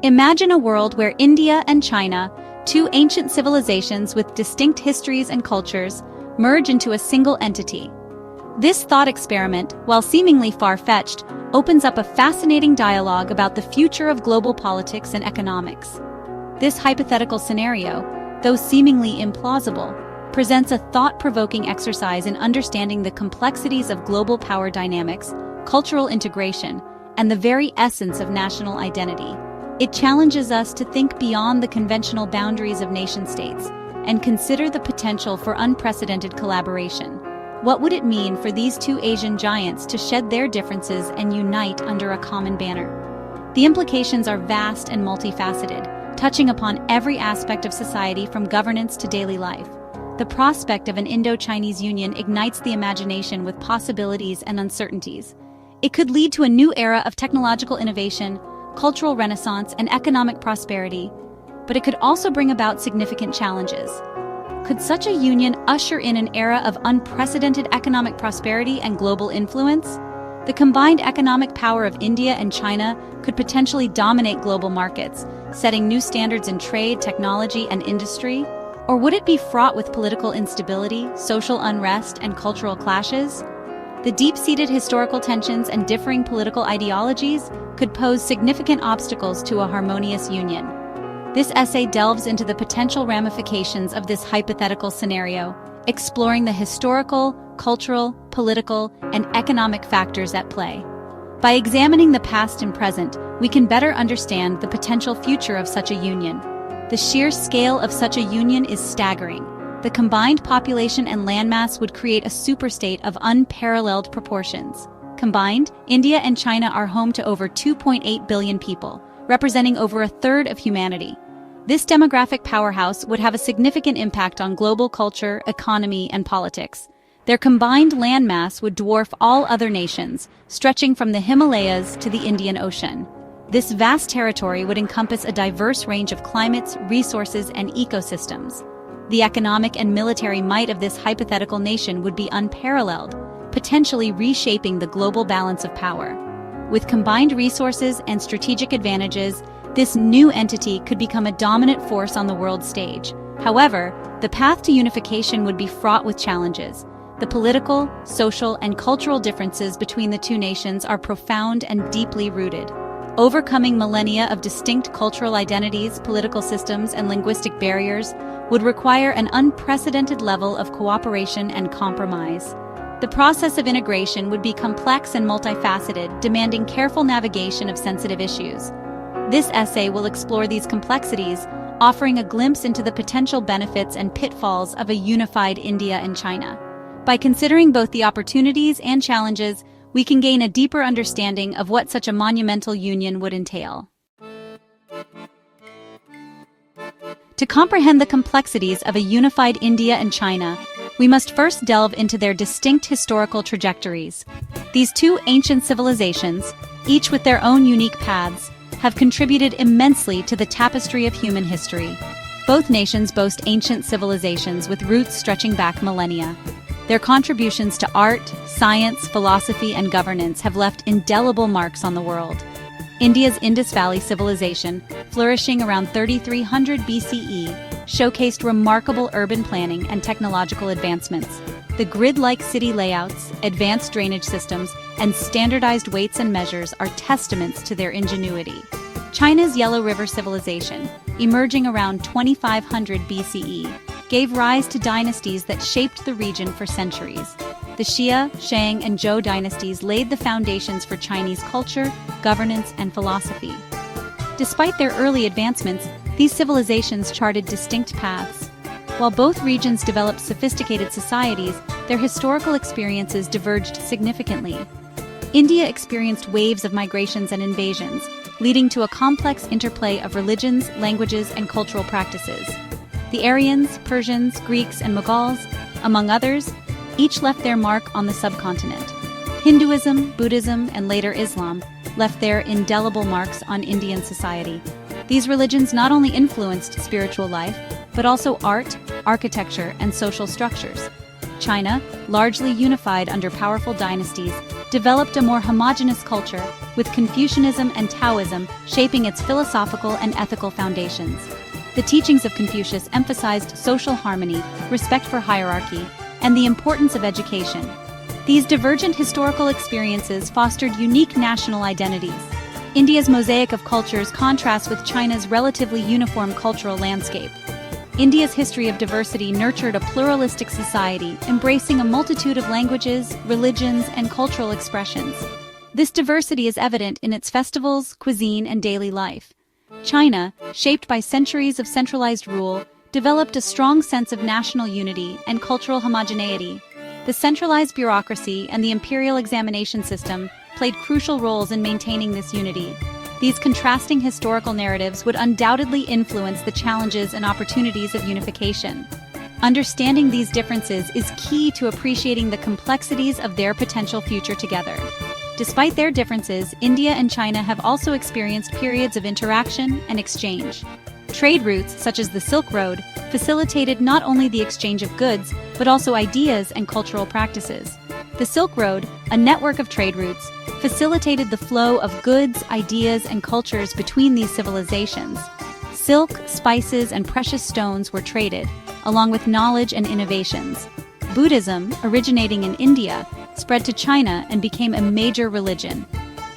Imagine a world where India and China, two ancient civilizations with distinct histories and cultures, merge into a single entity. This thought experiment, while seemingly far-fetched, opens up a fascinating dialogue about the future of global politics and economics. This hypothetical scenario, though seemingly implausible, presents a thought-provoking exercise in understanding the complexities of global power dynamics, cultural integration, and the very essence of national identity. It challenges us to think beyond the conventional boundaries of nation-states and consider the potential for unprecedented collaboration. What would it mean for these two Asian giants to shed their differences and unite under a common banner? The implications are vast and multifaceted, touching upon every aspect of society from governance to daily life. The prospect of an Indo-Chinese union ignites the imagination with possibilities and uncertainties. It could lead to a new era of technological innovation, cultural renaissance, and economic prosperity, but it could also bring about significant challenges. Could such a union usher in an era of unprecedented economic prosperity and global influence? The combined economic power of India and China could potentially dominate global markets, setting new standards in trade, technology, and industry. Or would it be fraught with political instability, social unrest, and cultural clashes? The deep-seated historical tensions and differing political ideologies could pose significant obstacles to a harmonious union. This essay delves into the potential ramifications of this hypothetical scenario, exploring the historical, cultural, political, and economic factors at play. By examining the past and present, we can better understand the potential future of such a union. The sheer scale of such a union is staggering. The combined population and landmass would create a superstate of unparalleled proportions. Combined, India and China are home to over 2.8 billion people, representing over a third of humanity. This demographic powerhouse would have a significant impact on global culture, economy, and politics. Their combined landmass would dwarf all other nations, stretching from the Himalayas to the Indian Ocean. This vast territory would encompass a diverse range of climates, resources, and ecosystems. The economic and military might of this hypothetical nation would be unparalleled, potentially reshaping the global balance of power. With combined resources and strategic advantages, this new entity could become a dominant force on the world stage. However, the path to unification would be fraught with challenges. The political, social, and cultural differences between the two nations are profound and deeply rooted. Overcoming millennia of distinct cultural identities, political systems, and linguistic barriers would require an unprecedented level of cooperation and compromise. The process of integration would be complex and multifaceted, demanding careful navigation of sensitive issues. This essay will explore these complexities, offering a glimpse into the potential benefits and pitfalls of a unified India and China. By considering both the opportunities and challenges, we can gain a deeper understanding of what such a monumental union would entail. To comprehend the complexities of a unified India and China, we must first delve into their distinct historical trajectories. These two ancient civilizations, each with their own unique paths, have contributed immensely to the tapestry of human history. Both nations boast ancient civilizations with roots stretching back millennia. Their contributions to art, science, philosophy, and governance have left indelible marks on the world. India's Indus Valley civilization, flourishing around 3300 BCE, showcased remarkable urban planning and technological advancements. The grid-like city layouts, advanced drainage systems, and standardized weights and measures are testaments to their ingenuity. China's Yellow River civilization, emerging around 2500 BCE, gave rise to dynasties that shaped the region for centuries. The Xia, Shang, and Zhou dynasties laid the foundations for Chinese culture, governance, and philosophy. Despite their early advancements, these civilizations charted distinct paths. While both regions developed sophisticated societies, their historical experiences diverged significantly. India experienced waves of migrations and invasions, leading to a complex interplay of religions, languages, and cultural practices. The Aryans, Persians, Greeks, and Mughals, among others, each left their mark on the subcontinent. Hinduism, Buddhism, and later Islam left their indelible marks on Indian society. These religions not only influenced spiritual life, but also art, architecture, and social structures. China, largely unified under powerful dynasties, developed a more homogeneous culture, with Confucianism and Taoism shaping its philosophical and ethical foundations. The teachings of Confucius emphasized social harmony, respect for hierarchy, and the importance of education. These divergent historical experiences fostered unique national identities. India's mosaic of cultures contrasts with China's relatively uniform cultural landscape. India's history of diversity nurtured a pluralistic society, embracing a multitude of languages, religions, and cultural expressions. This diversity is evident in its festivals, cuisine, and daily life. China, shaped by centuries of centralized rule, developed a strong sense of national unity and cultural homogeneity. The centralized bureaucracy and the imperial examination system played crucial roles in maintaining this unity. These contrasting historical narratives would undoubtedly influence the challenges and opportunities of unification. Understanding these differences is key to appreciating the complexities of their potential future together. Despite their differences, India and China have also experienced periods of interaction and exchange. Trade routes, such as the Silk Road, facilitated not only the exchange of goods, but also ideas and cultural practices. The Silk Road, a network of trade routes, facilitated the flow of goods, ideas, and cultures between these civilizations. Silk, spices, and precious stones were traded, along with knowledge and innovations. Buddhism, originating in India, spread to China and became a major religion.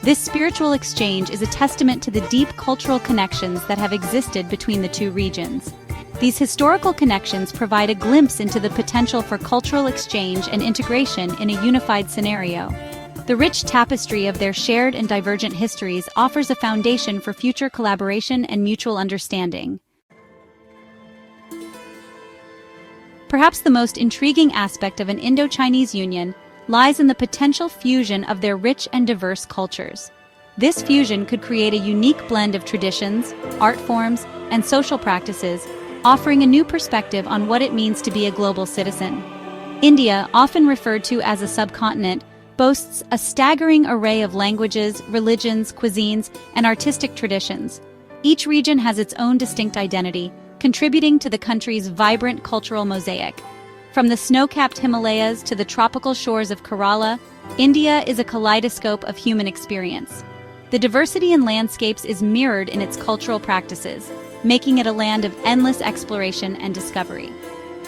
This spiritual exchange is a testament to the deep cultural connections that have existed between the two regions. These historical connections provide a glimpse into the potential for cultural exchange and integration in a unified scenario. The rich tapestry of their shared and divergent histories offers a foundation for future collaboration and mutual understanding. Perhaps the most intriguing aspect of an Indo-Chinese union lies in the potential fusion of their rich and diverse cultures. This fusion could create a unique blend of traditions, art forms, and social practices, offering a new perspective on what it means to be a global citizen. India, often referred to as a subcontinent, boasts a staggering array of languages, religions, cuisines, and artistic traditions. Each region has its own distinct identity, contributing to the country's vibrant cultural mosaic. From the snow-capped Himalayas to the tropical shores of Kerala, India is a kaleidoscope of human experience. The diversity in landscapes is mirrored in its cultural practices, making it a land of endless exploration and discovery.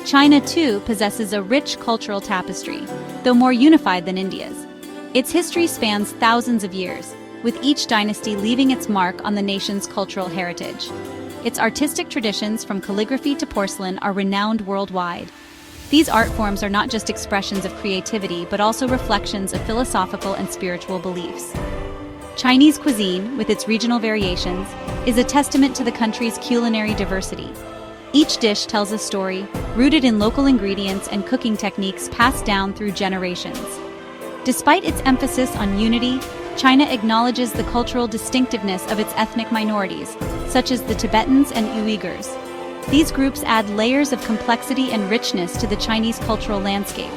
China, too, possesses a rich cultural tapestry, though more unified than India's. Its history spans thousands of years, with each dynasty leaving its mark on the nation's cultural heritage. Its artistic traditions, from calligraphy to porcelain, are renowned worldwide. These art forms are not just expressions of creativity, but also reflections of philosophical and spiritual beliefs. Chinese cuisine, with its regional variations, is a testament to the country's culinary diversity. Each dish tells a story, rooted in local ingredients and cooking techniques passed down through generations. Despite its emphasis on unity, China acknowledges the cultural distinctiveness of its ethnic minorities, such as the Tibetans and Uyghurs. These groups add layers of complexity and richness to the Chinese cultural landscape.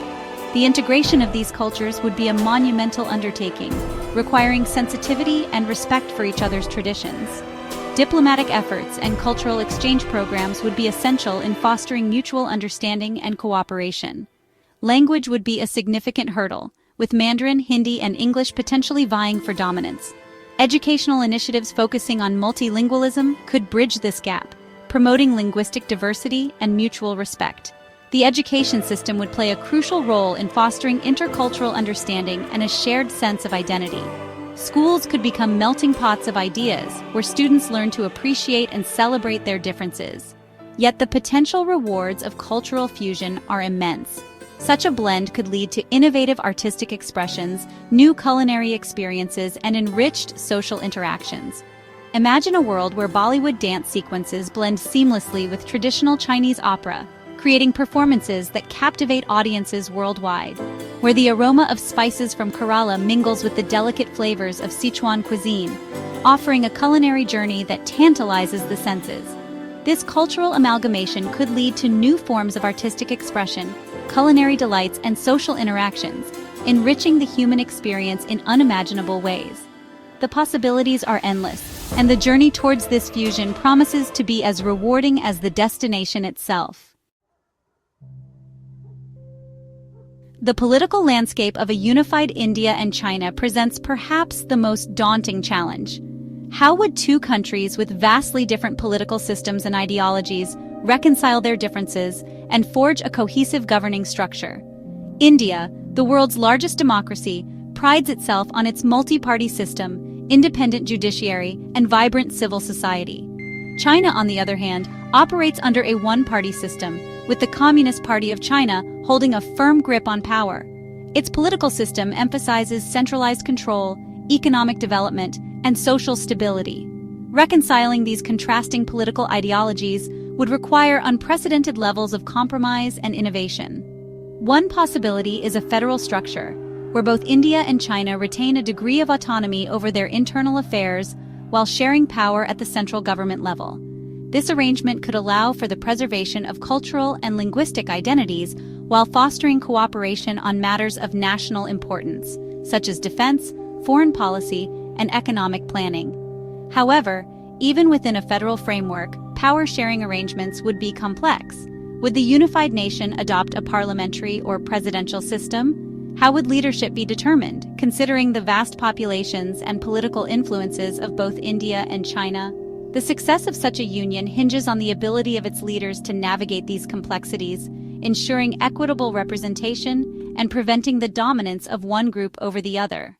The integration of these cultures would be a monumental undertaking, requiring sensitivity and respect for each other's traditions. Diplomatic efforts and cultural exchange programs would be essential in fostering mutual understanding and cooperation. Language would be a significant hurdle, with Mandarin, Hindi, and English potentially vying for dominance. Educational initiatives focusing on multilingualism could bridge this gap, promoting linguistic diversity and mutual respect. The education system would play a crucial role in fostering intercultural understanding and a shared sense of identity. Schools could become melting pots of ideas, where students learn to appreciate and celebrate their differences. Yet the potential rewards of cultural fusion are immense. Such a blend could lead to innovative artistic expressions, new culinary experiences, and enriched social interactions. Imagine a world where Bollywood dance sequences blend seamlessly with traditional Chinese opera, creating performances that captivate audiences worldwide, where the aroma of spices from Kerala mingles with the delicate flavors of Sichuan cuisine, offering a culinary journey that tantalizes the senses. This cultural amalgamation could lead to new forms of artistic expression, culinary delights, and social interactions, enriching the human experience in unimaginable ways. The possibilities are endless, and the journey towards this fusion promises to be as rewarding as the destination itself. The political landscape of a unified India and China presents perhaps the most daunting challenge. How would two countries with vastly different political systems and ideologies reconcile their differences and forge a cohesive governing structure? India, the world's largest democracy, prides itself on its multi-party system, independent judiciary, and vibrant civil society. China, on the other hand, operates under a one-party system, with the Communist Party of China holding a firm grip on power. Its political system emphasizes centralized control, economic development, and social stability. Reconciling these contrasting political ideologies would require unprecedented levels of compromise and innovation. One possibility is a federal structure, where both India and China retain a degree of autonomy over their internal affairs while sharing power at the central government level. This arrangement could allow for the preservation of cultural and linguistic identities while fostering cooperation on matters of national importance, such as defense, foreign policy, and economic planning. However, even within a federal framework, power-sharing arrangements would be complex. Would the unified nation adopt a parliamentary or presidential system? How would leadership be determined, considering the vast populations and political influences of both India and China? The success of such a union hinges on the ability of its leaders to navigate these complexities, ensuring equitable representation and preventing the dominance of one group over the other.